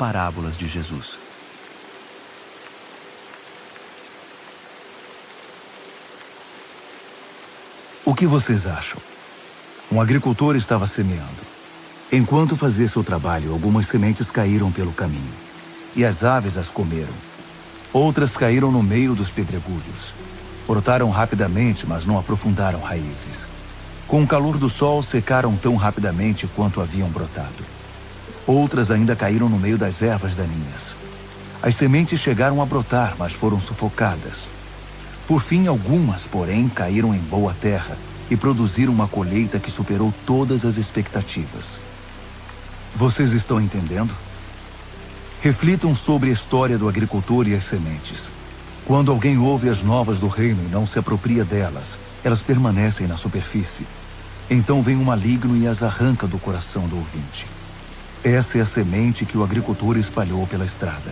parábolas de Jesus. O que vocês acham? Um agricultor estava semeando. Enquanto fazia seu trabalho, algumas sementes caíram pelo caminho, e as aves as comeram. Outras caíram no meio dos pedregulhos. Brotaram rapidamente, mas não aprofundaram raízes. Com o calor do sol, secaram tão rapidamente quanto haviam brotado. Outras ainda caíram no meio das ervas daninhas. As sementes chegaram a brotar, mas foram sufocadas. Por fim, algumas, porém, caíram em boa terra e produziram uma colheita que superou todas as expectativas. Vocês estão entendendo? Reflitam sobre a história do agricultor e as sementes. Quando alguém ouve as novas do reino e não se apropria delas, elas permanecem na superfície. Então vem um maligno e as arranca do coração do ouvinte. Essa é a semente que o agricultor espalhou pela estrada.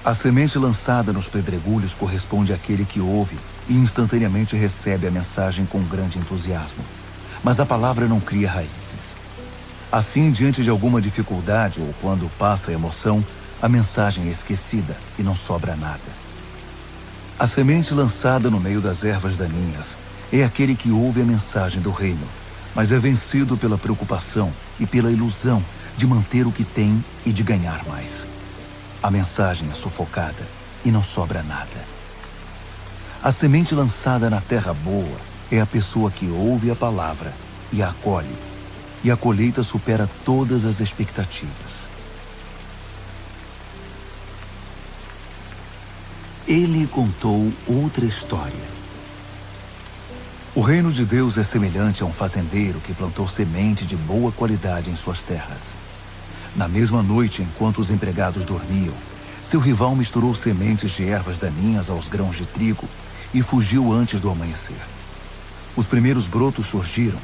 A semente lançada nos pedregulhos corresponde àquele que ouve e instantaneamente recebe a mensagem com grande entusiasmo. Mas a palavra não cria raízes. Assim, diante de alguma dificuldade ou quando passa a emoção, a mensagem é esquecida e não sobra nada. A semente lançada no meio das ervas daninhas é aquele que ouve a mensagem do reino, mas é vencido pela preocupação e pela ilusão de manter o que tem e de ganhar mais. A mensagem é sufocada e não sobra nada. A semente lançada na terra boa é a pessoa que ouve a palavra e a acolhe, e a colheita supera todas as expectativas. Ele contou outra história. O reino de Deus é semelhante a um fazendeiro que plantou semente de boa qualidade em suas terras. Na mesma noite, enquanto os empregados dormiam, seu rival misturou sementes de ervas daninhas aos grãos de trigo e fugiu antes do amanhecer. Os primeiros brotos surgiram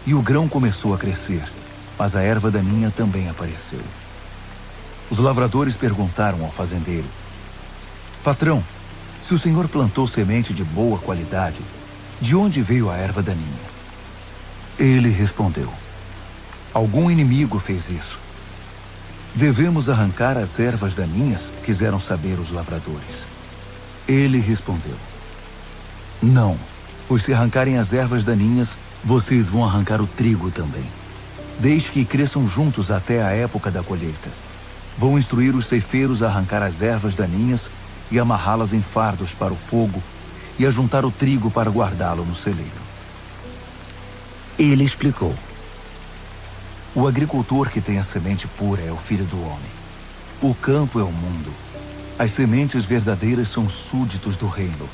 e o grão começou a crescer, mas a erva daninha também apareceu. Os lavradores perguntaram ao fazendeiro: Patrão, se o senhor plantou semente de boa qualidade, de onde veio a erva daninha? Ele respondeu: algum inimigo fez isso. Devemos arrancar as ervas daninhas? Quiseram saber os lavradores. Ele respondeu: não, pois se arrancarem as ervas daninhas, vocês vão arrancar o trigo também. Deixe que cresçam juntos até a época da colheita. Vou instruir os ceifeiros a arrancar as ervas daninhas e amarrá-las em fardos para o fogo e a juntar o trigo para guardá-lo no celeiro. Ele explicou: o agricultor que tem a semente pura é o Filho do Homem. O campo é o mundo. As sementes verdadeiras são súditos do reino.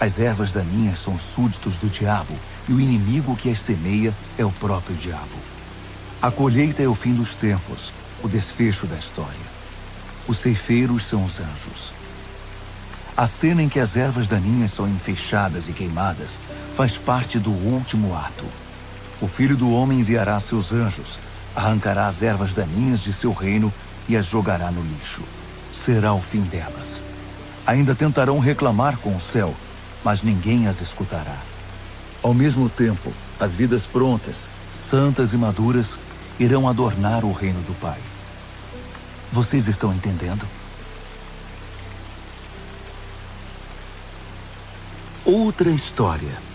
As ervas daninhas são súditos do diabo, e o inimigo que as semeia é o próprio diabo. A colheita é o fim dos tempos, o desfecho da história. Os ceifeiros são os anjos. A cena em que as ervas daninhas são enfeixadas e queimadas faz parte do último ato. O Filho do Homem enviará seus anjos, arrancará as ervas daninhas de seu reino e as jogará no lixo. Será o fim delas. Ainda tentarão reclamar com o céu, mas ninguém as escutará. Ao mesmo tempo, as vidas prontas, santas e maduras, irão adornar o reino do Pai. Vocês estão entendendo? Outra história.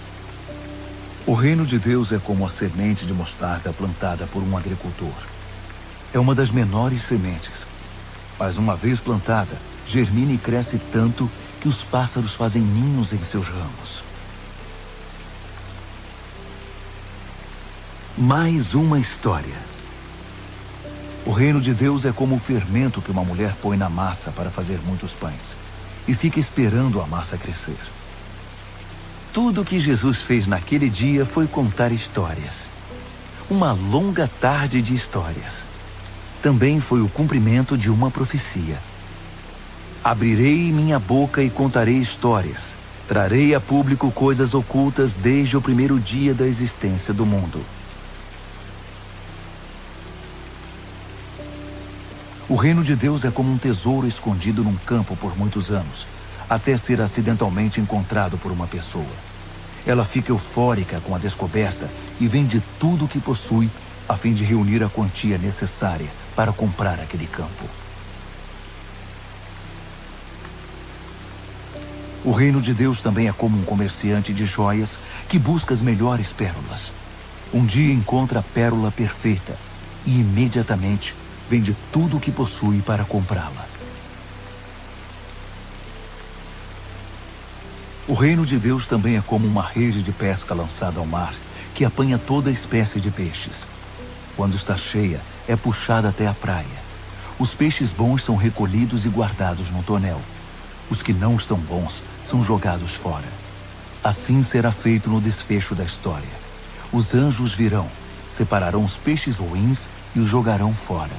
O reino de Deus é como a semente de mostarda plantada por um agricultor. É uma das menores sementes, mas uma vez plantada, germina e cresce tanto que os pássaros fazem ninhos em seus ramos. Mais uma história. O reino de Deus é como o fermento que uma mulher põe na massa para fazer muitos pães e fica esperando a massa crescer. Tudo o que Jesus fez naquele dia foi contar histórias. Uma longa tarde de histórias. Também foi o cumprimento de uma profecia. Abrirei minha boca e contarei histórias. Trarei a público coisas ocultas desde o primeiro dia da existência do mundo. O reino de Deus é como um tesouro escondido num campo por muitos anos, até ser acidentalmente encontrado por uma pessoa. Ela fica eufórica com a descoberta e vende tudo o que possui a fim de reunir a quantia necessária para comprar aquele campo. O reino de Deus também é como um comerciante de joias que busca as melhores pérolas. Um dia encontra a pérola perfeita e imediatamente vende tudo o que possui para comprá-la. O reino de Deus também é como uma rede de pesca lançada ao mar, que apanha toda espécie de peixes. Quando está cheia, é puxada até a praia. Os peixes bons são recolhidos e guardados no tonel. Os que não estão bons são jogados fora. Assim será feito no desfecho da história. Os anjos virão, separarão os peixes ruins e os jogarão fora.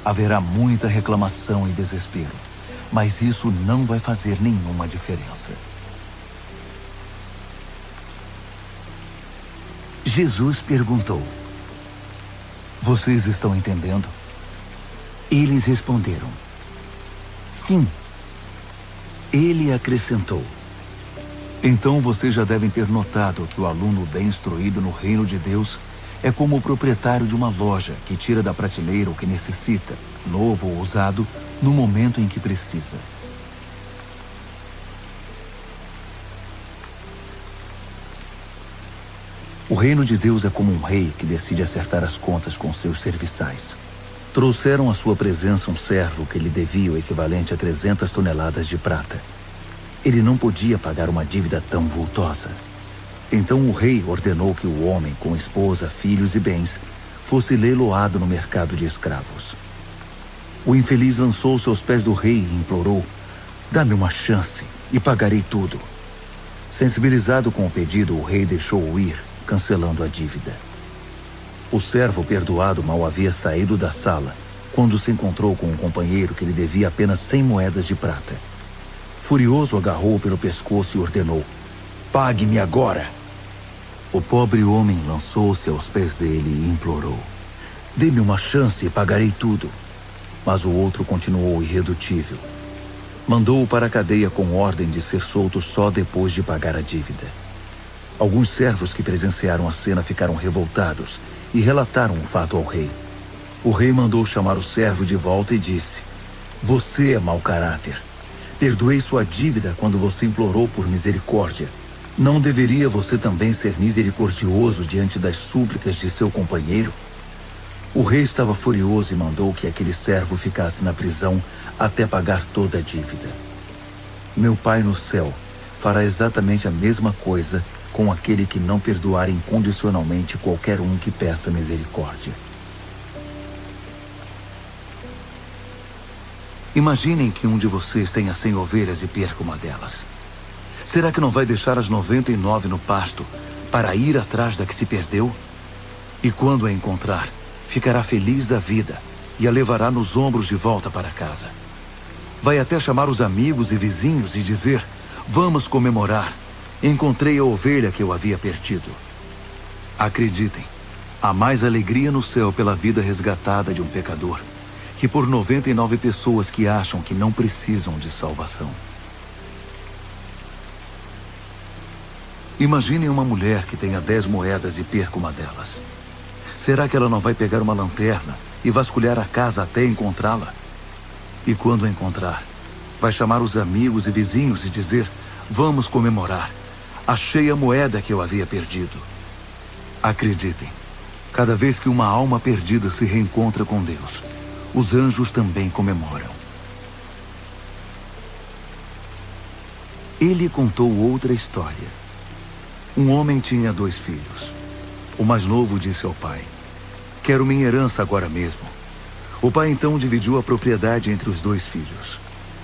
Haverá muita reclamação e desespero, mas isso não vai fazer nenhuma diferença. Jesus perguntou: "Vocês estão entendendo?" Eles responderam: "Sim." Ele acrescentou: "Então vocês já devem ter notado que o aluno bem instruído no reino de Deus é como o proprietário de uma loja que tira da prateleira o que necessita, novo ou usado, no momento em que precisa." O reino de Deus é como um rei que decide acertar as contas com seus serviçais. Trouxeram à sua presença um servo que lhe devia o equivalente a 300 toneladas de prata. Ele não podia pagar uma dívida tão vultosa. Então o rei ordenou que o homem, com esposa, filhos e bens, fosse leiloado no mercado de escravos. O infeliz lançou-se aos pés do rei e implorou: "Dá-me uma chance e pagarei tudo." Sensibilizado com o pedido, o rei deixou-o ir, cancelando a dívida. O servo perdoado mal havia saído da sala quando se encontrou com um companheiro que lhe devia apenas 100 moedas de prata. Furioso, agarrou-o pelo pescoço e ordenou: "Pague-me agora!" O pobre homem lançou-se aos pés dele e implorou: "Dê-me uma chance e pagarei tudo." Mas o outro continuou irredutível. Mandou-o para a cadeia com ordem de ser solto só depois de pagar a dívida. Alguns servos que presenciaram a cena ficaram revoltados e relataram o fato ao rei. O rei mandou chamar o servo de volta e disse: "Você é mau caráter. Perdoei sua dívida quando você implorou por misericórdia. Não deveria você também ser misericordioso diante das súplicas de seu companheiro?" O rei estava furioso e mandou que aquele servo ficasse na prisão até pagar toda a dívida. Meu Pai no céu fará exatamente a mesma coisa com aquele que não perdoar incondicionalmente qualquer um que peça misericórdia. Imaginem que um de vocês tenha 100 ovelhas e perca uma delas. Será que não vai deixar as 99 no pasto para ir atrás da que se perdeu? E quando a encontrar, ficará feliz da vida e a levará nos ombros de volta para casa. Vai até chamar os amigos e vizinhos e dizer: "Vamos comemorar. Encontrei a ovelha que eu havia perdido." Acreditem, há mais alegria no céu pela vida resgatada de um pecador que por 99 pessoas que acham que não precisam de salvação. Imaginem uma mulher que tenha 10 moedas e perca uma delas. Será que ela não vai pegar uma lanterna e vasculhar a casa até encontrá-la? E quando a encontrar, vai chamar os amigos e vizinhos e dizer: "Vamos comemorar. Achei a moeda que eu havia perdido." Acreditem, cada vez que uma alma perdida se reencontra com Deus, os anjos também comemoram. Ele contou outra história. Um homem tinha 2 filhos. O mais novo disse ao pai: "Quero minha herança agora mesmo." O pai então dividiu a propriedade entre os 2 filhos.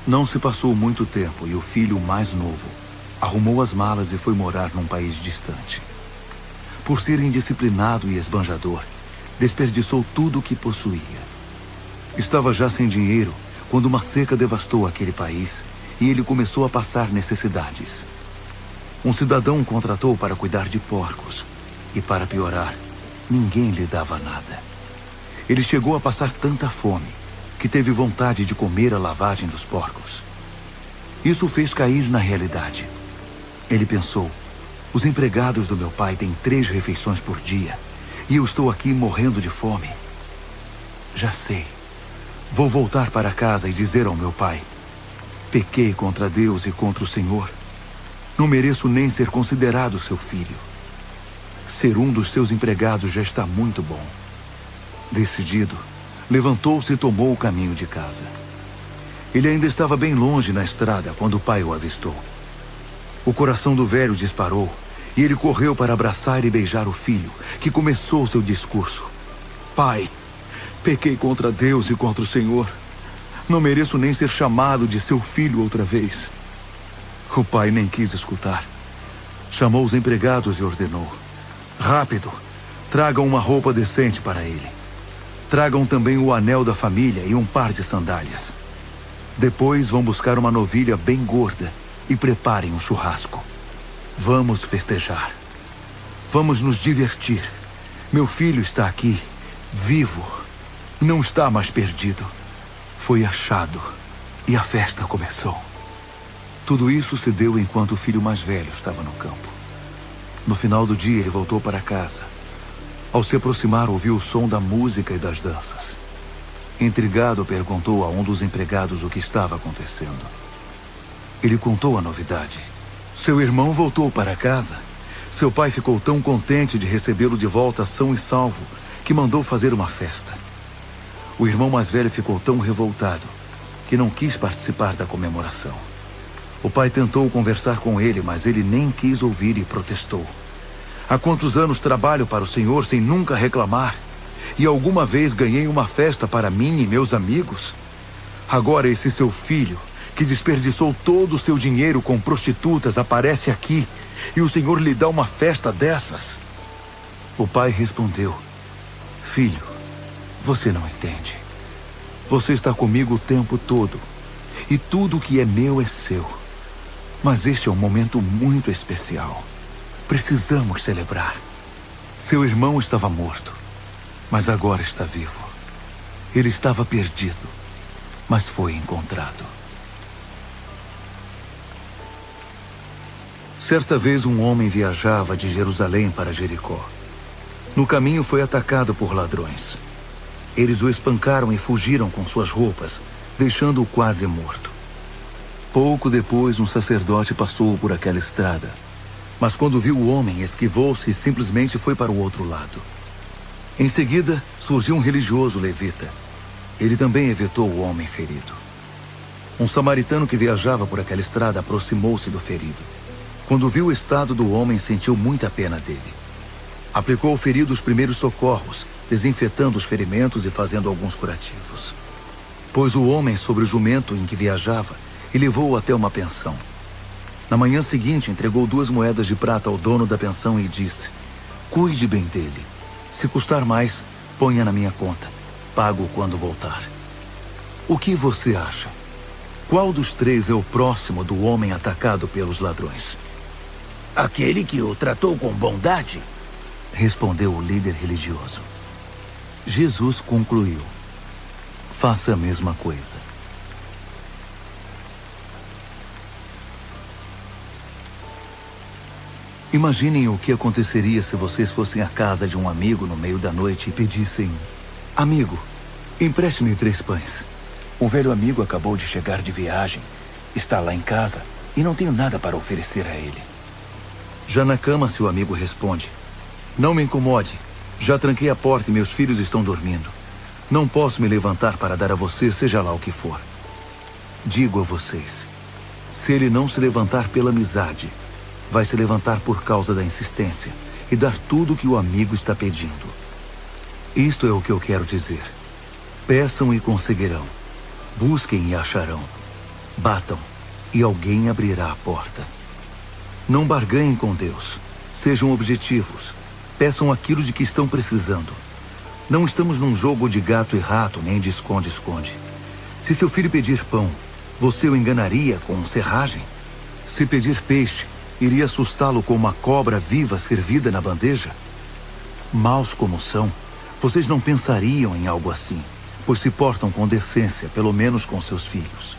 Não se passou muito tempo e o filho mais novo arrumou as malas e foi morar num país distante. Por ser indisciplinado e esbanjador, desperdiçou tudo o que possuía. Estava já sem dinheiro quando uma seca devastou aquele país e ele começou a passar necessidades. Um cidadão o contratou para cuidar de porcos e, para piorar, ninguém lhe dava nada. Ele chegou a passar tanta fome que teve vontade de comer a lavagem dos porcos. Isso o fez cair na realidade. Ele pensou: os empregados do meu pai têm 3 refeições por dia e eu estou aqui morrendo de fome. Já sei, Vou voltar para casa e dizer ao meu pai: pequei contra Deus e contra o Senhor. Não mereço nem ser considerado seu filho. Ser um dos seus empregados já está muito bom. Decidido, levantou-se e tomou o caminho de casa. Ele ainda estava bem longe na estrada quando o pai o avistou. O coração do velho disparou e ele correu para abraçar e beijar o filho, que começou seu discurso. Pai, pequei contra Deus e contra o Senhor. Não mereço nem ser chamado de seu filho outra vez. O pai nem quis escutar. Chamou os empregados e ordenou: rápido, tragam uma roupa decente para ele. Tragam também o anel da família e um par de sandálias. Depois vão buscar uma novilha bem gorda e preparem um churrasco. Vamos festejar. Vamos nos divertir. Meu filho está aqui, vivo. Não está mais perdido. Foi achado e a festa começou. Tudo isso se deu enquanto o filho mais velho estava no campo. No final do dia, ele voltou para casa. Ao se aproximar, ouviu o som da música e das danças. Intrigado, perguntou a um dos empregados o que estava acontecendo. Ele contou a novidade. Seu irmão voltou para casa. Seu pai ficou tão contente de recebê-lo de volta são e salvo que mandou fazer uma festa. O irmão mais velho ficou tão revoltado que não quis participar da comemoração. O pai tentou conversar com ele, mas ele nem quis ouvir e protestou. Há quantos anos trabalho para o Senhor sem nunca reclamar? E alguma vez ganhei uma festa para mim e meus amigos? Agora esse seu filho, que desperdiçou todo o seu dinheiro com prostitutas, aparece aqui e o Senhor lhe dá uma festa dessas? O pai respondeu: filho, você não entende. Você está comigo o tempo todo e tudo que é meu é seu. Mas este é um momento muito especial. Precisamos celebrar. Seu irmão estava morto, mas agora está vivo. Ele estava perdido, mas foi encontrado. Certa vez um homem viajava de Jerusalém para Jericó. No caminho foi atacado por ladrões. Eles o espancaram e fugiram com suas roupas, deixando-o quase morto. Pouco depois, um sacerdote passou por aquela estrada. Mas quando viu o homem, esquivou-se e simplesmente foi para o outro lado. Em seguida, surgiu um religioso levita. Ele também evitou o homem ferido. Um samaritano que viajava por aquela estrada aproximou-se do ferido. Quando viu o estado do homem, sentiu muita pena dele. Aplicou ao ferido os primeiros socorros, desinfetando os ferimentos e fazendo alguns curativos. Pôs o homem sobre o jumento em que viajava e levou-o até uma pensão. Na manhã seguinte, entregou 2 moedas de prata ao dono da pensão e disse: cuide bem dele. Se custar mais, ponha na minha conta. Pago quando voltar. O que você acha? Qual dos 3 é o próximo do homem atacado pelos ladrões? Aquele que o tratou com bondade, respondeu o líder religioso. Jesus concluiu: faça a mesma coisa. Imaginem o que aconteceria se vocês fossem à casa de um amigo no meio da noite e pedissem: amigo, empreste-me 3 pães. Um velho amigo acabou de chegar de viagem, está lá em casa e não tenho nada para oferecer a ele. Já na cama, seu amigo responde: não me incomode, já tranquei a porta e meus filhos estão dormindo. Não posso me levantar para dar a você, seja lá o que for. Digo a vocês, se ele não se levantar pela amizade, vai se levantar por causa da insistência e dar tudo o que o amigo está pedindo. Isto é o que eu quero dizer. Peçam e conseguirão. Busquem e acharão. Batam e alguém abrirá a porta. Não barganhem com Deus. Sejam objetivos. Peçam aquilo de que estão precisando. Não estamos num jogo de gato e rato, nem de esconde-esconde. Se seu filho pedir pão, você o enganaria com serragem? Se pedir peixe, iria assustá-lo com uma cobra viva servida na bandeja? Maus como são, vocês não pensariam em algo assim, pois se portam com decência, pelo menos com seus filhos.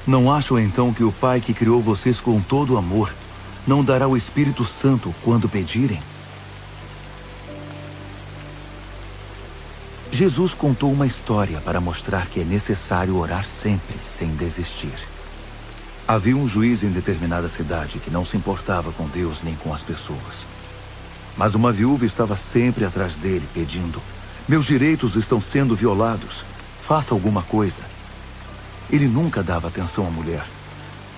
Não acham então que o Pai que criou vocês com todo amor não dará o Espírito Santo quando pedirem? Jesus contou uma história para mostrar que é necessário orar sempre, sem desistir. Havia um juiz em determinada cidade que não se importava com Deus nem com as pessoas. Mas uma viúva estava sempre atrás dele, pedindo: meus direitos estão sendo violados. Faça alguma coisa. Ele nunca dava atenção à mulher.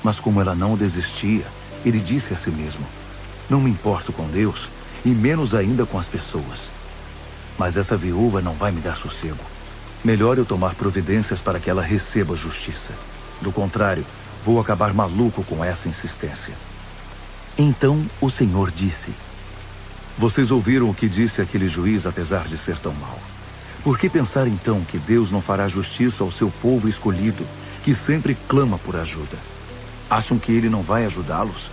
Mas como ela não desistia, ele disse a si mesmo: não me importo com Deus, e menos ainda com as pessoas. Mas essa viúva não vai me dar sossego. Melhor eu tomar providências para que ela receba justiça. Do contrário, vou acabar maluco com essa insistência. Então o Senhor disse: vocês ouviram o que disse aquele juiz, apesar de ser tão mau. Por que pensar então que Deus não fará justiça ao seu povo escolhido, que sempre clama por ajuda? Acham que ele não vai ajudá-los?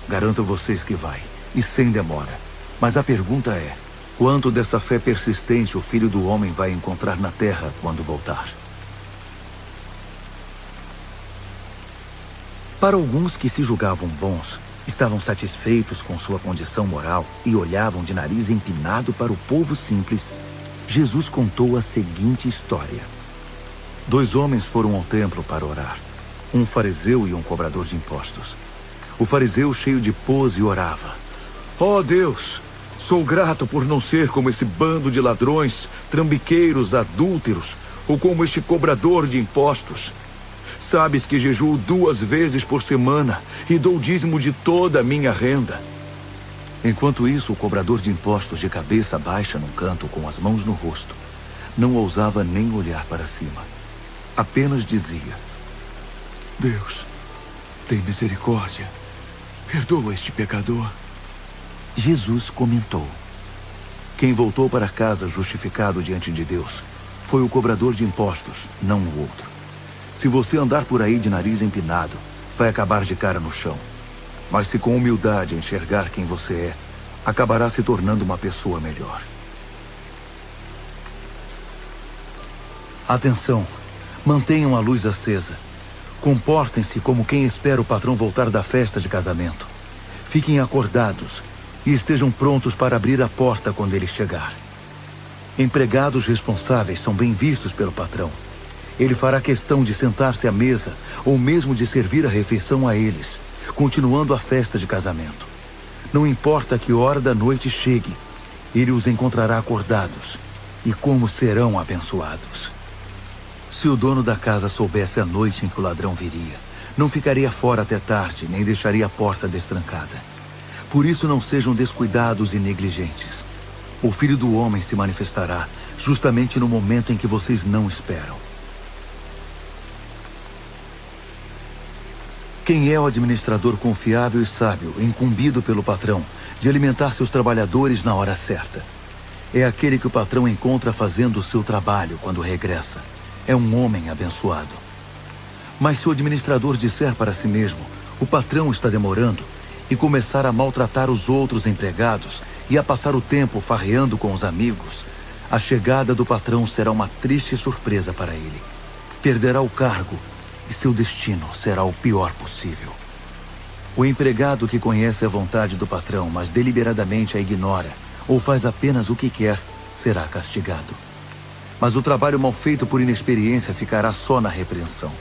Garanto a vocês que vai, e sem demora. Mas a pergunta é: quanto dessa fé persistente o Filho do Homem vai encontrar na terra quando voltar? Para alguns que se julgavam bons, estavam satisfeitos com sua condição moral e olhavam de nariz empinado para o povo simples, Jesus contou a seguinte história. 2 homens foram ao templo para orar, um fariseu e um cobrador de impostos. O fariseu, cheio de pose, orava: ó Deus, sou grato por não ser como esse bando de ladrões, trambiqueiros, adúlteros, ou como este cobrador de impostos. Sabes que jejuo 2 vezes por semana e dou dízimo de toda a minha renda. Enquanto isso, o cobrador de impostos, de cabeça baixa num canto, com as mãos no rosto, não ousava nem olhar para cima. Apenas dizia: Deus, tem misericórdia. Perdoa este pecador. Jesus comentou: quem voltou para casa justificado diante de Deus foi o cobrador de impostos, não o outro. Se você andar por aí de nariz empinado, vai acabar de cara no chão. Mas se com humildade enxergar quem você é, acabará se tornando uma pessoa melhor. Atenção! Mantenham a luz acesa. Comportem-se como quem espera o patrão voltar da festa de casamento. Fiquem acordados e estejam prontos para abrir a porta quando ele chegar. Empregados responsáveis são bem vistos pelo patrão. Ele fará questão de sentar-se à mesa ou mesmo de servir a refeição a eles, continuando a festa de casamento. Não importa que hora da noite chegue, ele os encontrará acordados. E como serão abençoados! Se o dono da casa soubesse a noite em que o ladrão viria, não ficaria fora até tarde, nem deixaria a porta destrancada. Por isso não sejam descuidados e negligentes. O Filho do Homem se manifestará justamente no momento em que vocês não esperam. Quem é o administrador confiável e sábio, incumbido pelo patrão, de alimentar seus trabalhadores na hora certa? É aquele que o patrão encontra fazendo o seu trabalho quando regressa. É um homem abençoado. Mas se o administrador disser para si mesmo: o patrão está demorando, e começar a maltratar os outros empregados e a passar o tempo farreando com os amigos, a chegada do patrão será uma triste surpresa para ele. Perderá o cargo e seu destino será o pior possível. O empregado que conhece a vontade do patrão, mas deliberadamente a ignora ou faz apenas o que quer, será castigado. Mas o trabalho mal feito por inexperiência ficará só na repreensão.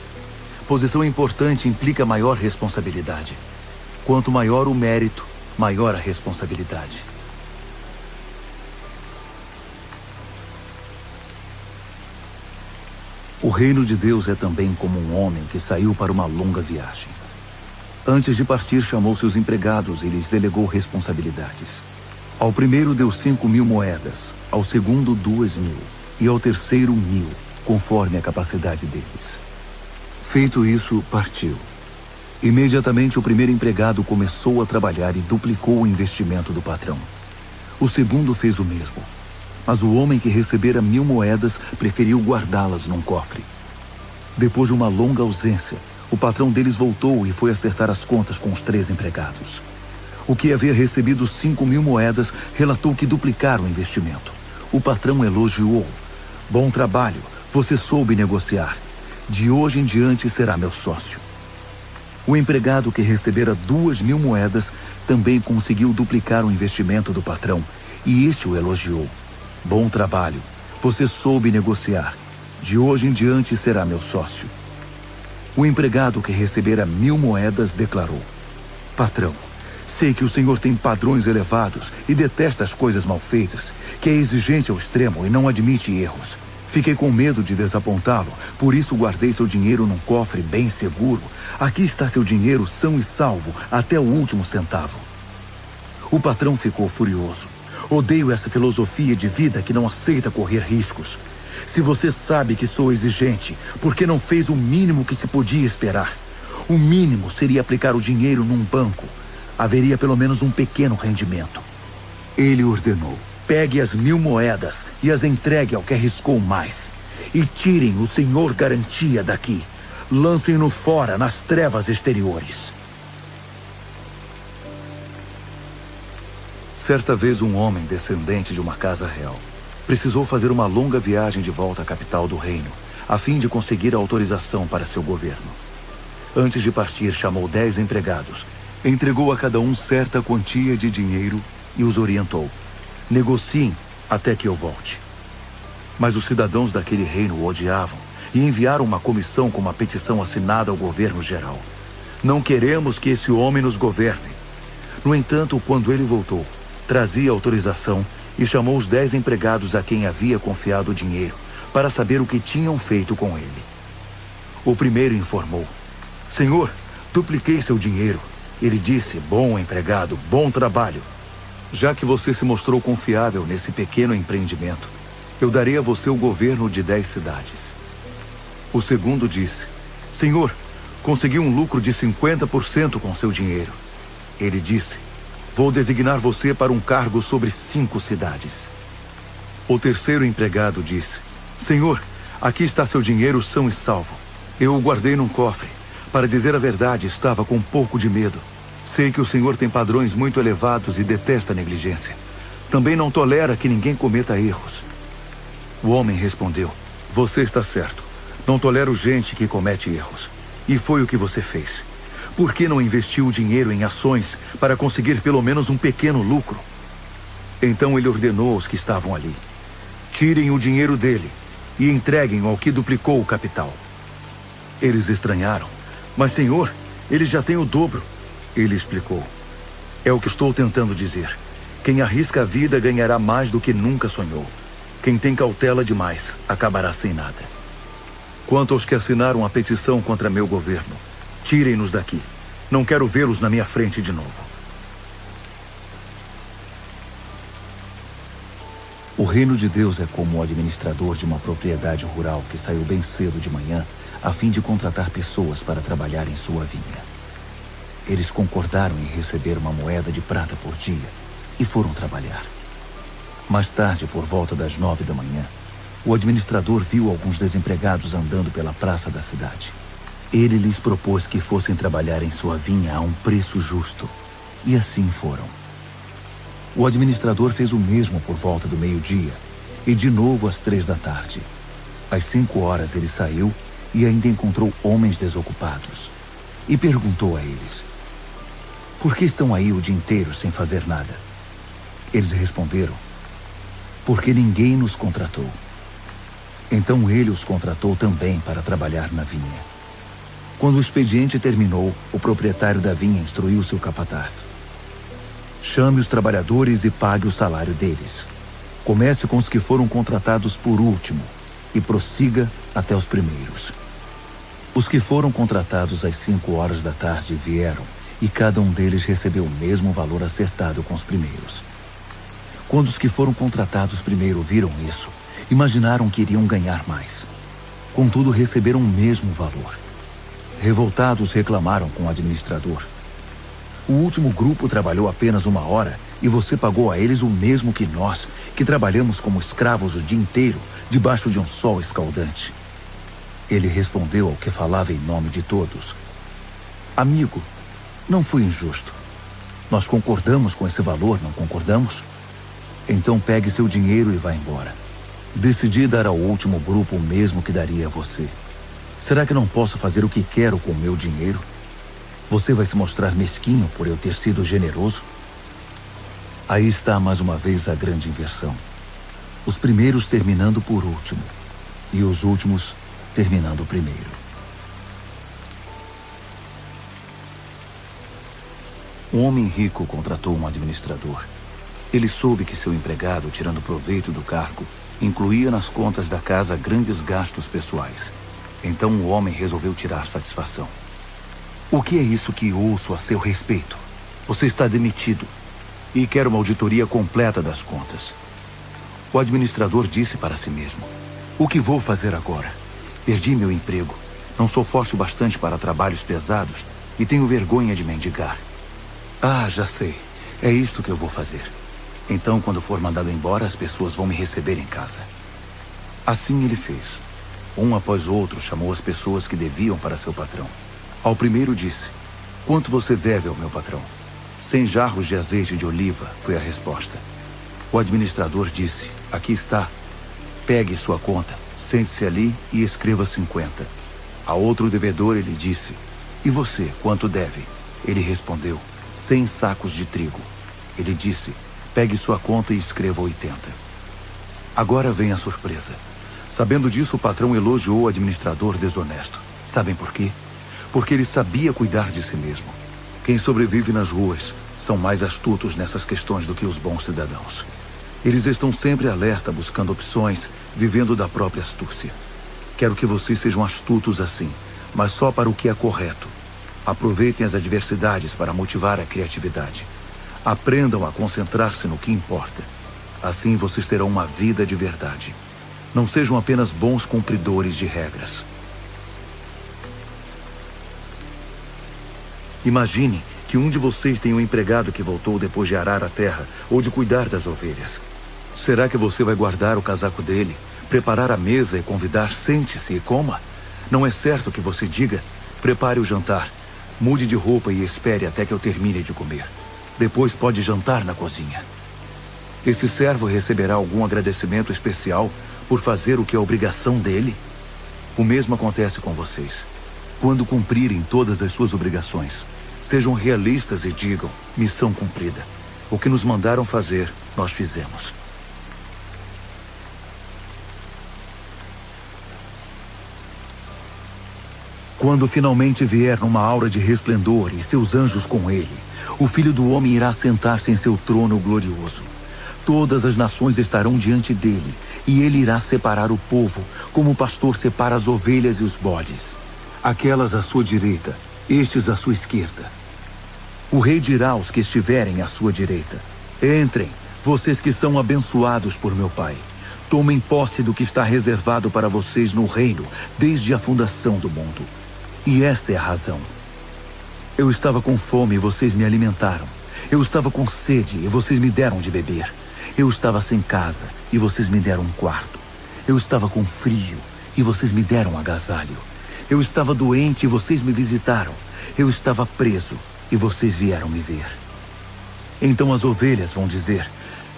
Posição importante implica maior responsabilidade. Quanto maior o mérito, maior a responsabilidade. O reino de Deus é também como um homem que saiu para uma longa viagem. Antes de partir, chamou seus empregados e lhes delegou responsabilidades. Ao primeiro deu 5.000 moedas, ao segundo 2.000 e ao terceiro 1.000, conforme a capacidade deles. Feito isso, partiu. Imediatamente o primeiro empregado começou a trabalhar e duplicou o investimento do patrão. O segundo fez o mesmo. Mas o homem que recebera 1.000 moedas preferiu guardá-las num cofre. Depois de uma longa ausência, o patrão deles voltou e foi acertar as contas com os 3 empregados. O que havia recebido 5.000 moedas relatou que duplicaram o investimento. O patrão elogiou: bom trabalho, você soube negociar. De hoje em diante será meu sócio. O empregado que recebera 2.000 moedas também conseguiu duplicar o investimento do patrão, e este o elogiou: bom trabalho, Você soube negociar. De hoje em diante será meu sócio. O empregado que recebera 1000 moedas declarou: Patrão, sei que o senhor tem padrões elevados e detesta as coisas mal feitas, que é exigente ao extremo e não admite erros. Fiquei com medo de desapontá-lo, por isso guardei seu dinheiro num cofre bem seguro. Aqui está seu dinheiro são e salvo até o último centavo. O patrão ficou furioso. Odeio essa filosofia de vida que não aceita correr riscos. Se você sabe que sou exigente, por que não fez o mínimo que se podia esperar? O mínimo seria aplicar o dinheiro num banco. Haveria pelo menos um pequeno rendimento. Ele ordenou: pegue as 1000 moedas e as entregue ao que arriscou mais. E tirem o senhor garantia daqui. Lancem-no fora nas trevas exteriores. Certa vez um homem descendente de uma casa real precisou fazer uma longa viagem de volta à capital do reino, a fim de conseguir a autorização para seu governo. Antes de partir, chamou 10 empregados, entregou a cada um certa quantia de dinheiro e os orientou: negociem até que eu volte. Mas os cidadãos daquele reino o odiavam e enviaram uma comissão com uma petição assinada ao governo geral: não queremos que esse homem nos governe. No entanto, quando ele voltou, trazia autorização e chamou os 10 empregados a quem havia confiado o dinheiro para saber o que tinham feito com ele. O primeiro informou: Senhor, dupliquei seu dinheiro. Ele disse: bom empregado, bom trabalho. Já que você se mostrou confiável nesse pequeno empreendimento, eu darei a você o governo de 10 cidades. O segundo disse: Senhor, consegui um lucro de 50% com seu dinheiro. Ele disse: vou designar você para um cargo sobre 5 cidades. O terceiro empregado disse: Senhor, aqui está seu dinheiro são e salvo. Eu o guardei num cofre. Para dizer a verdade, estava com um pouco de medo. Sei que o senhor tem padrões muito elevados e detesta a negligência. Também não tolera que ninguém cometa erros. O homem respondeu: você está certo. Não tolero gente que comete erros. E foi o que você fez. Por que não investiu o dinheiro em ações para conseguir pelo menos um pequeno lucro? Então ele ordenou aos que estavam ali: tirem o dinheiro dele e entreguem ao que duplicou o capital. Eles estranharam. Mas, senhor, ele já tem o dobro. Ele explicou: é o que estou tentando dizer. Quem arrisca a vida ganhará mais do que nunca sonhou. Quem tem cautela demais acabará sem nada. Quanto aos que assinaram a petição contra meu governo, tirem-nos daqui. Não quero vê-los na minha frente de novo. O reino de Deus é como o administrador de uma propriedade rural que saiu bem cedo de manhã a fim de contratar pessoas para trabalhar em sua vinha. Eles concordaram em receber uma moeda de prata por dia e foram trabalhar. Mais tarde, por volta das 9 da manhã, o administrador viu alguns desempregados andando pela praça da cidade. Ele lhes propôs que fossem trabalhar em sua vinha a um preço justo, e assim foram. O administrador fez o mesmo por volta do meio-dia, e de novo às 3 da tarde. Às 5 horas ele saiu e ainda encontrou homens desocupados, e perguntou a eles: por que estão aí o dia inteiro sem fazer nada? Eles responderam: porque ninguém nos contratou. Então ele os contratou também para trabalhar na vinha. Quando o expediente terminou, o proprietário da vinha instruiu seu capataz: chame os trabalhadores e pague o salário deles. Comece com os que foram contratados por último e prossiga até os primeiros. Os que foram contratados às 5 horas da tarde vieram e cada um deles recebeu o mesmo valor acertado com os primeiros. Quando os que foram contratados primeiro viram isso, imaginaram que iriam ganhar mais. Contudo, receberam o mesmo valor. Revoltados, reclamaram com o administrador: o último grupo trabalhou apenas 1 hora e você pagou a eles o mesmo que nós, que trabalhamos como escravos o dia inteiro, debaixo de um sol escaldante. Ele respondeu ao que falava em nome de todos: amigo, não fui injusto. Nós concordamos com esse valor, não concordamos? Então pegue seu dinheiro e vá embora. Decidi dar ao último grupo o mesmo que daria a você. Será que não posso fazer o que quero com o meu dinheiro? Você vai se mostrar mesquinho por eu ter sido generoso? Aí está mais uma vez a grande inversão. os primeiros terminando por último, e os últimos terminando primeiro. Um homem rico contratou um administrador. Ele soube que seu empregado, tirando proveito do cargo, incluía nas contas da casa grandes gastos pessoais. Então o homem resolveu tirar satisfação. O que é isso que ouço a seu respeito? Você está demitido e quer uma auditoria completa das contas. O administrador disse para si mesmo: o que vou fazer agora? Perdi meu emprego, não sou forte o bastante para trabalhos pesados e tenho vergonha de mendigar. Ah, já sei, é isto que eu vou fazer. Então, quando for mandado embora, as pessoas vão me receber em casa. Assim ele fez. Um após outro chamou as pessoas que deviam para seu patrão. Ao primeiro disse: quanto você deve ao meu patrão? 100 jarros de azeite de oliva, foi a resposta. O administrador disse: aqui está. Pegue sua conta, sente-se ali e escreva 50. A outro devedor ele disse: e você, quanto deve? Ele respondeu: 100 sacos de trigo. Ele disse: pegue sua conta e escreva 80. Agora vem a surpresa. Sabendo disso, o patrão elogiou o administrador desonesto. Sabem por quê? Porque ele sabia cuidar de si mesmo. Quem sobrevive nas ruas são mais astutos nessas questões do que os bons cidadãos. Eles estão sempre alerta, buscando opções, vivendo da própria astúcia. Quero que vocês sejam astutos assim, mas só para o que é correto. Aproveitem as adversidades para motivar a criatividade. Aprendam a concentrar-se no que importa. Assim vocês terão uma vida de verdade. Não sejam apenas bons cumpridores de regras. Imagine que um de vocês tem um empregado que voltou depois de arar a terra ou de cuidar das ovelhas. Será que você vai guardar o casaco dele, preparar a mesa e convidar: sente-se e coma? Não é certo que você diga: prepare o jantar, mude de roupa e espere até que eu termine de comer. Depois pode jantar na cozinha. Esse servo receberá algum agradecimento especial por fazer o que é obrigação dele? O mesmo acontece com vocês. Quando cumprirem todas as suas obrigações, sejam realistas e digam: missão cumprida. O que nos mandaram fazer, nós fizemos. Quando finalmente vier numa aura de resplendor e seus anjos com ele, o Filho do Homem irá sentar-se em seu trono glorioso. Todas as nações estarão diante dele, e ele irá separar o povo, como o pastor separa as ovelhas e os bodes. Aquelas à sua direita, estes à sua esquerda. O rei dirá aos que estiverem à sua direita: entrem, vocês que são abençoados por meu Pai. Tomem posse do que está reservado para vocês no reino, desde a fundação do mundo. E esta é a razão. Eu estava com fome e vocês me alimentaram. Eu estava com sede e vocês me deram de beber. Eu estava sem casa e vocês me deram um quarto. Eu estava com frio e vocês me deram agasalho. Eu estava doente e vocês me visitaram. Eu estava preso e vocês vieram me ver. Então as ovelhas vão dizer: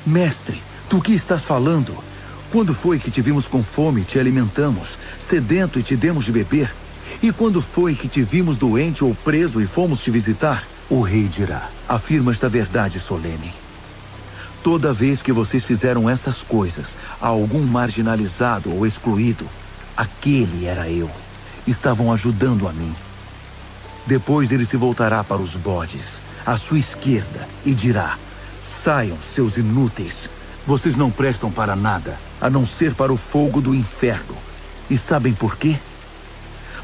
mestre, do que estás falando? Quando foi que te vimos com fome e te alimentamos, sedento e te demos de beber? E quando foi que te vimos doente ou preso e fomos te visitar? O rei dirá: afirma esta verdade solene. Toda vez que vocês fizeram essas coisas a algum marginalizado ou excluído, aquele era eu. Estavam ajudando a mim. Depois ele se voltará para os bodes, à sua esquerda, e dirá: saiam, seus inúteis. Vocês não prestam para nada, a não ser para o fogo do inferno. E sabem por quê?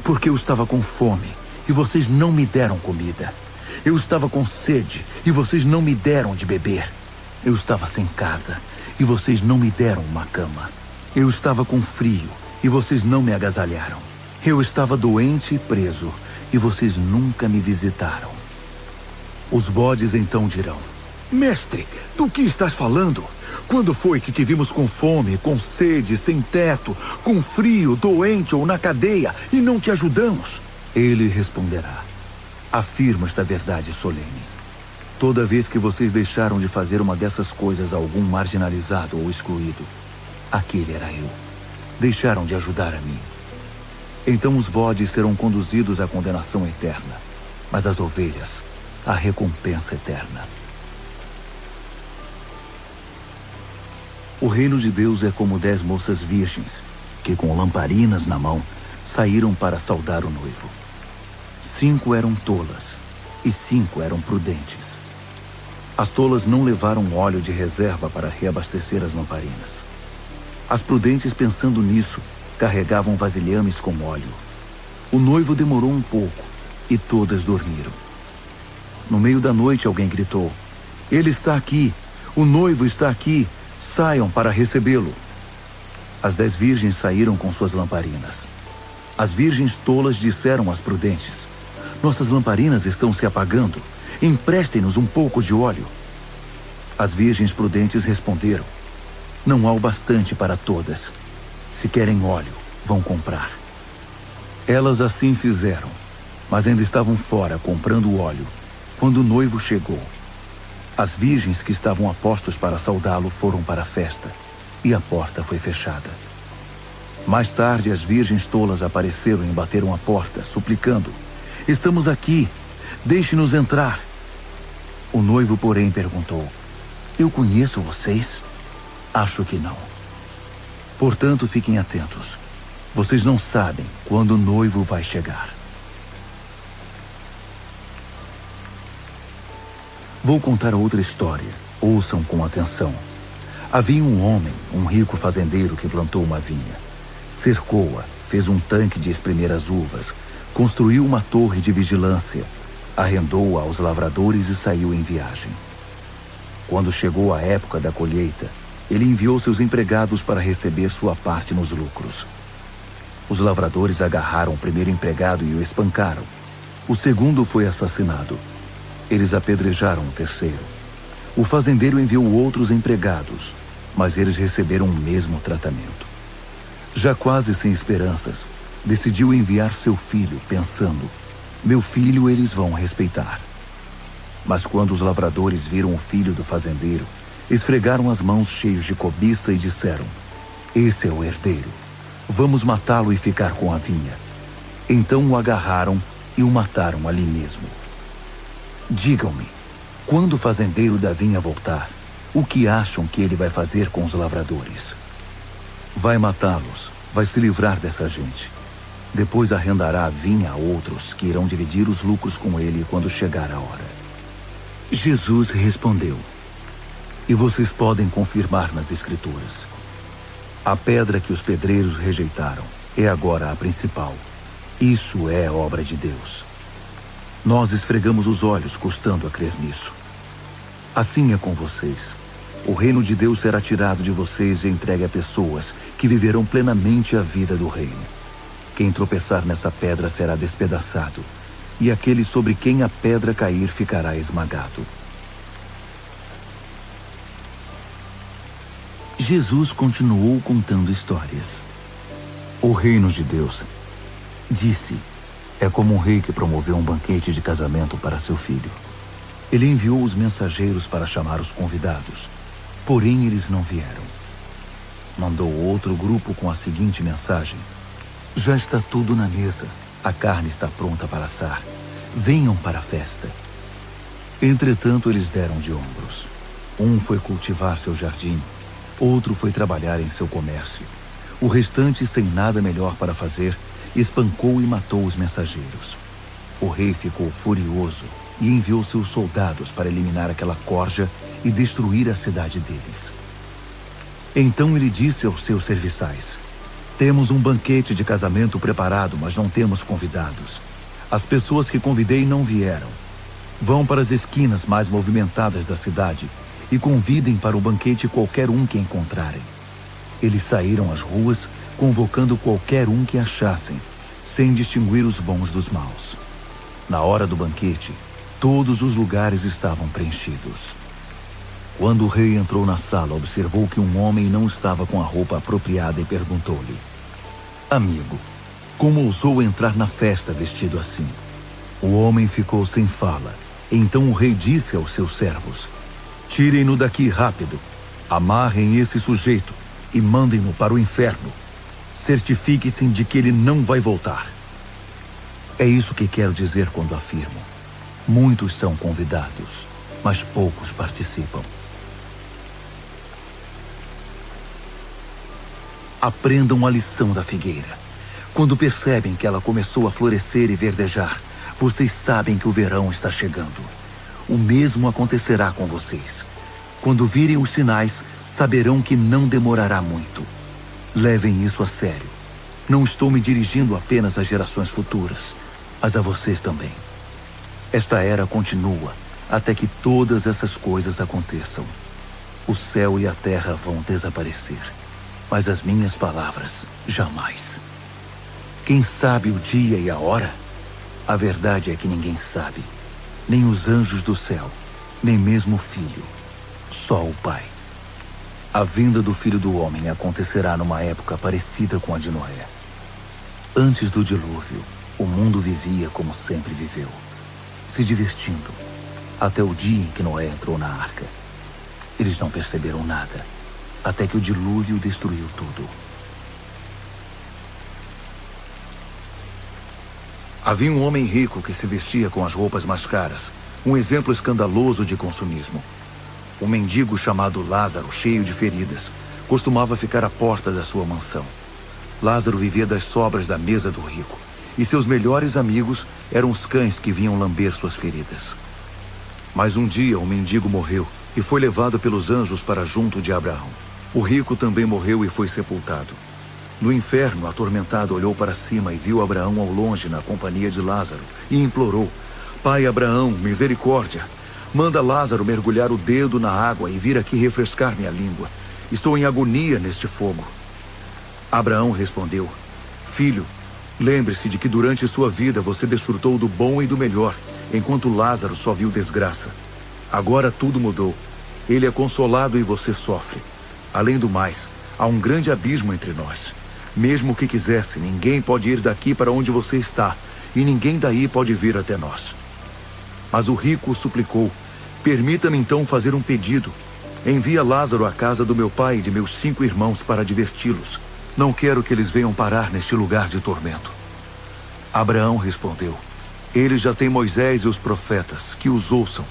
Porque eu estava com fome e vocês não me deram comida. Eu estava com sede e vocês não me deram de beber. Eu estava sem casa e vocês não me deram uma cama. Eu estava com frio e vocês não me agasalharam. Eu estava doente e preso e vocês nunca me visitaram. Os bodes então dirão: mestre, do que estás falando? Quando foi que te vimos com fome, com sede, sem teto, com frio, doente ou na cadeia e não te ajudamos? Ele responderá: afirma esta verdade solene. Toda vez que vocês deixaram de fazer uma dessas coisas a algum marginalizado ou excluído, aquele era eu. Deixaram de ajudar a mim. Então os bodes serão conduzidos à condenação eterna, mas as ovelhas à recompensa eterna. O reino de Deus é como 10 moças virgens, que com lamparinas na mão, saíram para saudar o noivo. 5 eram tolas, e 5 eram prudentes. As tolas não levaram óleo de reserva para reabastecer as lamparinas. As prudentes, pensando nisso, carregavam vasilhames com óleo. O noivo demorou um pouco, e todas dormiram. No meio da noite alguém gritou: "Ele está aqui! O noivo está aqui! Saiam para recebê-lo!" As 10 virgens saíram com suas lamparinas. As virgens tolas disseram às prudentes: "Nossas lamparinas estão se apagando. Emprestem-nos um pouco de óleo." As virgens prudentes responderam: "Não há o bastante para todas. Se querem óleo, vão comprar." Elas assim fizeram, mas ainda estavam fora comprando óleo, quando o noivo chegou. As virgens que estavam a postos para saudá-lo foram para a festa, e a porta foi fechada. Mais tarde, as virgens tolas apareceram e bateram a porta, suplicando: "Estamos aqui, deixe-nos entrar." O noivo, porém, perguntou: "Eu conheço vocês?" "Acho que não." "Portanto, fiquem atentos. Vocês não sabem quando o noivo vai chegar." Vou contar outra história. Ouçam com atenção. Havia um homem, um rico fazendeiro, que plantou uma vinha. Cercou-a, fez um tanque de espremer as uvas, construiu uma torre de vigilância, arrendou-a aos lavradores e saiu em viagem. Quando chegou a época da colheita, ele enviou seus empregados para receber sua parte nos lucros. Os lavradores agarraram o primeiro empregado e o espancaram. O segundo foi assassinado. Eles apedrejaram o terceiro. O fazendeiro enviou outros empregados, mas eles receberam o mesmo tratamento. Já quase sem esperanças, decidiu enviar seu filho, pensando: "Meu filho eles vão respeitar." Mas quando os lavradores viram o filho do fazendeiro, esfregaram as mãos cheios de cobiça e disseram: "Esse é o herdeiro. Vamos matá-lo e ficar com a vinha." Então o agarraram e o mataram ali mesmo. Digam-me, quando o fazendeiro da vinha voltar, o que acham que ele vai fazer com os lavradores? Vai matá-los, vai se livrar dessa gente. Depois arrendará a vinha a outros que irão dividir os lucros com ele quando chegar a hora. Jesus respondeu: "E vocês podem confirmar nas Escrituras. A pedra que os pedreiros rejeitaram é agora a principal. Isso é obra de Deus. Nós esfregamos os olhos custando a crer nisso. Assim é com vocês. O reino de Deus será tirado de vocês e entregue a pessoas que viverão plenamente a vida do reino. Quem tropeçar nessa pedra será despedaçado, e aquele sobre quem a pedra cair ficará esmagado." Jesus continuou contando histórias. O reino de Deus, disse, é como um rei que promoveu um banquete de casamento para seu filho. Ele enviou os mensageiros para chamar os convidados, porém eles não vieram. Mandou outro grupo com a seguinte mensagem: "Já está tudo na mesa, a carne está pronta para assar. Venham para a festa." Entretanto, eles deram de ombros. Um foi cultivar seu jardim, outro foi trabalhar em seu comércio. O restante, sem nada melhor para fazer, espancou e matou os mensageiros. O rei ficou furioso e enviou seus soldados para eliminar aquela corja e destruir a cidade deles. Então ele disse aos seus serviçais: "Temos um banquete de casamento preparado, mas não temos convidados. As pessoas que convidei não vieram. Vão para as esquinas mais movimentadas da cidade e convidem para o banquete qualquer um que encontrarem." Eles saíram às ruas, convocando qualquer um que achassem, sem distinguir os bons dos maus. Na hora do banquete, todos os lugares estavam preenchidos. Quando o rei entrou na sala, observou que um homem não estava com a roupa apropriada e perguntou-lhe: "Amigo, como ousou entrar na festa vestido assim?" O homem ficou sem fala. Então o rei disse aos seus servos: "Tirem-no daqui rápido. Amarrem esse sujeito e mandem-no para o inferno. Certifique-se de que ele não vai voltar." É isso que quero dizer quando afirmo: muitos são convidados, mas poucos participam. Aprendam a lição da figueira. Quando percebem que ela começou a florescer e verdejar, vocês sabem que o verão está chegando. O mesmo acontecerá com vocês. Quando virem os sinais, saberão que não demorará muito. Levem isso a sério. Não estou me dirigindo apenas às gerações futuras, mas a vocês também. Esta era continua até que todas essas coisas aconteçam. O céu e a terra vão desaparecer, mas as minhas palavras jamais. Quem sabe o dia e a hora? A verdade é que ninguém sabe. Nem os anjos do céu, nem mesmo o Filho. Só o Pai. A vinda do Filho do Homem acontecerá numa época parecida com a de Noé. Antes do dilúvio, o mundo vivia como sempre viveu, se divertindo, até o dia em que Noé entrou na arca. Eles não perceberam nada, até que o dilúvio destruiu tudo. Havia um homem rico que se vestia com as roupas mais caras, um exemplo escandaloso de consumismo. Um mendigo chamado Lázaro, cheio de feridas, costumava ficar à porta da sua mansão. Lázaro vivia das sobras da mesa do rico, e seus melhores amigos eram os cães que vinham lamber suas feridas. Mas um dia o mendigo morreu e foi levado pelos anjos para junto de Abraão. O rico também morreu e foi sepultado. No inferno, atormentado, olhou para cima e viu Abraão ao longe na companhia de Lázaro e implorou: Pai Abraão, misericórdia, manda Lázaro mergulhar o dedo na água e vir aqui refrescar minha língua. Estou em agonia neste fogo. Abraão respondeu: Filho, lembre-se de que durante sua vida você desfrutou do bom e do melhor, enquanto Lázaro só viu desgraça. Agora tudo mudou. Ele é consolado e você sofre. Além do mais, há um grande abismo entre nós. Mesmo que quisesse, ninguém pode ir daqui para onde você está, e ninguém daí pode vir até nós. Mas o rico suplicou: Permita-me então fazer um pedido. Envia Lázaro à casa do meu pai e de meus 5 irmãos para diverti-los. Não quero que eles venham parar neste lugar de tormento. Abraão respondeu: Eles já têm Moisés e os profetas, que os ouçam.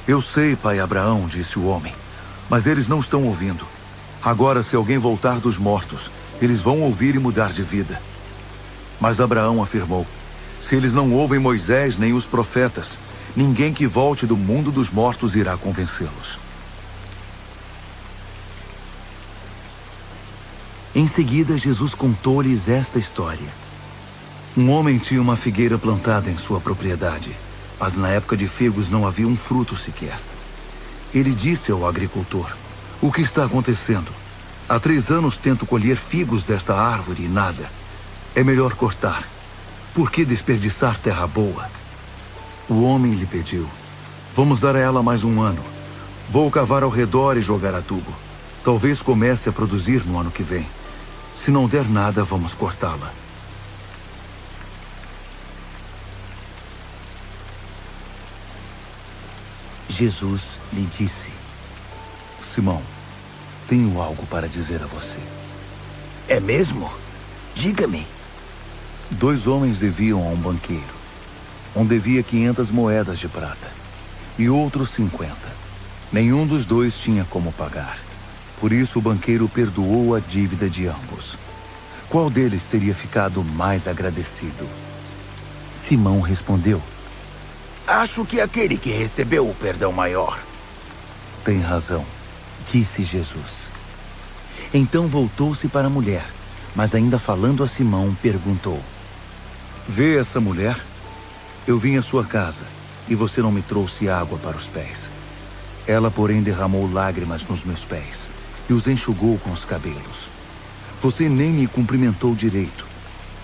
Eu sei, pai Abraão, disse o homem, mas eles não estão ouvindo. Agora, se alguém voltar dos mortos, eles vão ouvir e mudar de vida. Mas Abraão afirmou: Se eles não ouvem Moisés nem os profetas, ninguém que volte do mundo dos mortos irá convencê-los. Em seguida, Jesus contou-lhes esta história. Um homem tinha uma figueira plantada em sua propriedade, mas na época de figos não havia um fruto sequer. Ele disse ao agricultor: O que está acontecendo? Há 3 anos tento colher figos desta árvore e nada. É melhor cortar. Por que desperdiçar terra boa? O homem lhe pediu: Vamos dar a ela mais 1 ano. Vou cavar ao redor e jogar adubo. Talvez comece a produzir no ano que vem. Se não der nada, vamos cortá-la. Jesus lhe disse: Simão, tenho algo para dizer a você. É mesmo? Diga-me. 2 homens deviam a um banqueiro. Um devia 500 moedas de prata e outro 50. Nenhum dos 2 tinha como pagar. Por isso o banqueiro perdoou a dívida de ambos. Qual deles teria ficado mais agradecido? Simão respondeu: Acho que aquele que recebeu o perdão maior. Tem razão, disse Jesus. Então voltou-se para a mulher, mas ainda falando a Simão, perguntou: Vê essa mulher? Eu vim à sua casa, e você não me trouxe água para os pés. Ela, porém, derramou lágrimas nos meus pés, e os enxugou com os cabelos. Você nem me cumprimentou direito,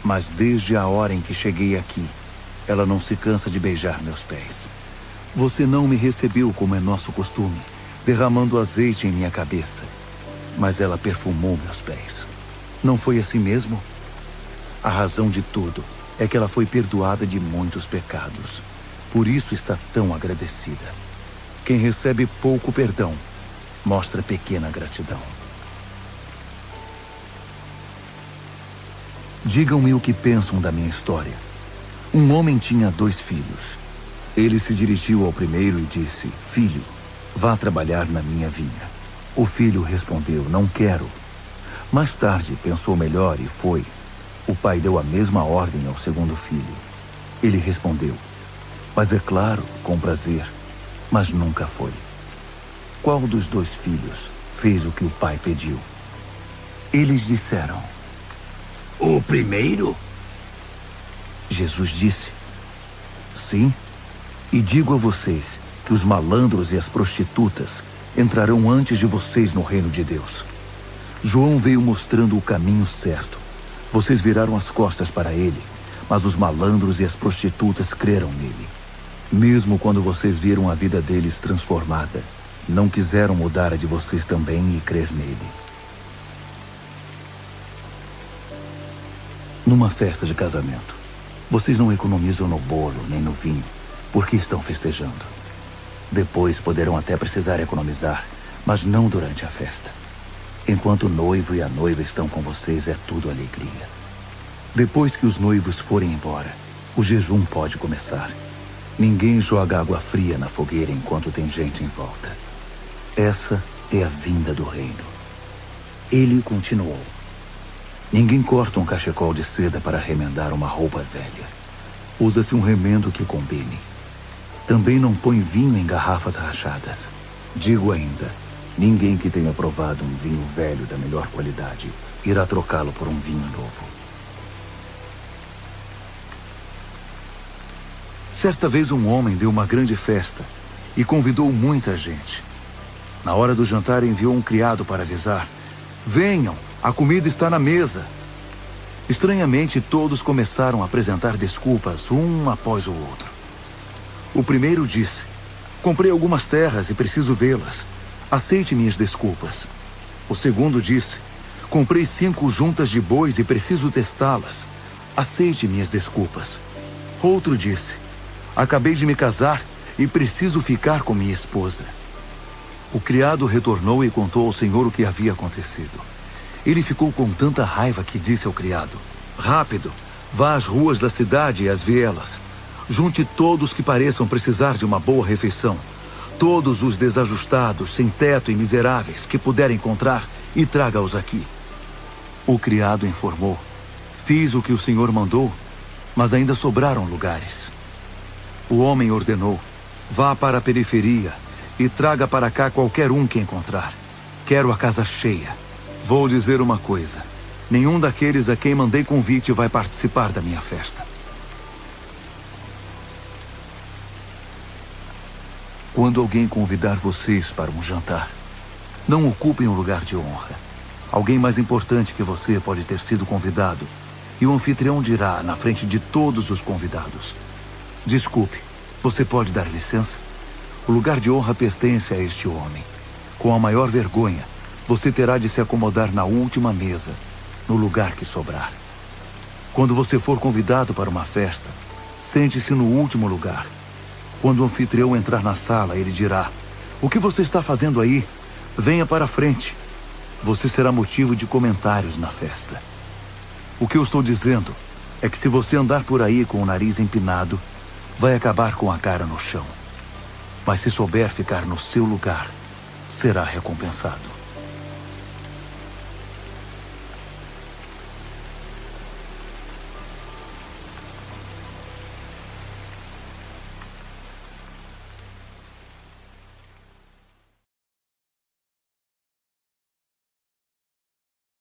mas desde a hora em que cheguei aqui, ela não se cansa de beijar meus pés. Você não me recebeu como é nosso costume, derramando azeite em minha cabeça, mas ela perfumou meus pés. Não foi assim mesmo? A razão de tudo é que ela foi perdoada de muitos pecados. Por isso está tão agradecida. Quem recebe pouco perdão, mostra pequena gratidão. Digam-me o que pensam da minha história. Um homem tinha 2 filhos. Ele se dirigiu ao primeiro e disse: Filho, vá trabalhar na minha vinha. O filho respondeu: Não quero. Mais tarde, pensou melhor e foi. O pai deu a mesma ordem ao segundo filho. Ele respondeu: mas é claro, com prazer, mas nunca foi. Qual dos dois filhos fez o que o pai pediu? Eles disseram: O primeiro? Jesus disse: sim, e digo a vocês que os malandros e as prostitutas entrarão antes de vocês no reino de Deus. João veio mostrando o caminho certo. Vocês viraram as costas para ele, mas os malandros e as prostitutas creram nele. Mesmo quando vocês viram a vida deles transformada, não quiseram mudar a de vocês também e crer nele. Numa festa de casamento, vocês não economizam no bolo nem no vinho, porque estão festejando. Depois poderão até precisar economizar, mas não durante a festa. Enquanto o noivo e a noiva estão com vocês, é tudo alegria. Depois que os noivos forem embora, o jejum pode começar. Ninguém joga água fria na fogueira enquanto tem gente em volta. Essa é a vinda do reino. Ele continuou: ninguém corta um cachecol de seda para remendar uma roupa velha. Usa-se um remendo que combine. Também não põe vinho em garrafas rachadas. Digo ainda, ninguém que tenha provado um vinho velho da melhor qualidade irá trocá-lo por um vinho novo. Certa vez um homem deu uma grande festa e convidou muita gente. Na hora do jantar enviou um criado para avisar: venham, a comida está na mesa. Estranhamente, todos começaram a apresentar desculpas, um após o outro. O primeiro disse: comprei algumas terras e preciso vê-las. Aceite minhas desculpas. O segundo disse: comprei 5 juntas de bois e preciso testá-las. Aceite minhas desculpas. Outro disse: acabei de me casar e preciso ficar com minha esposa. O criado retornou e contou ao senhor o que havia acontecido. Ele ficou com tanta raiva que disse ao criado: rápido, vá às ruas da cidade e às vielas. Junte todos que pareçam precisar de uma boa refeição. Todos os desajustados, sem teto e miseráveis que puder encontrar, e traga-os aqui. O criado informou: fiz o que o senhor mandou, mas ainda sobraram lugares. O homem ordenou: vá para a periferia e traga para cá qualquer um que encontrar. Quero a casa cheia. Vou dizer uma coisa: nenhum daqueles a quem mandei convite vai participar da minha festa. Quando alguém convidar vocês para um jantar, não ocupem um lugar de honra. Alguém mais importante que você pode ter sido convidado, e o anfitrião dirá na frente de todos os convidados: desculpe, você pode dar licença? O lugar de honra pertence a este homem. Com a maior vergonha, você terá de se acomodar na última mesa, no lugar que sobrar. Quando você for convidado para uma festa, sente-se no último lugar. Quando o anfitrião entrar na sala, ele dirá: o que você está fazendo aí? Venha para a frente. Você será motivo de comentários na festa. O que eu estou dizendo é que se você andar por aí com o nariz empinado, vai acabar com a cara no chão. Mas se souber ficar no seu lugar, será recompensado.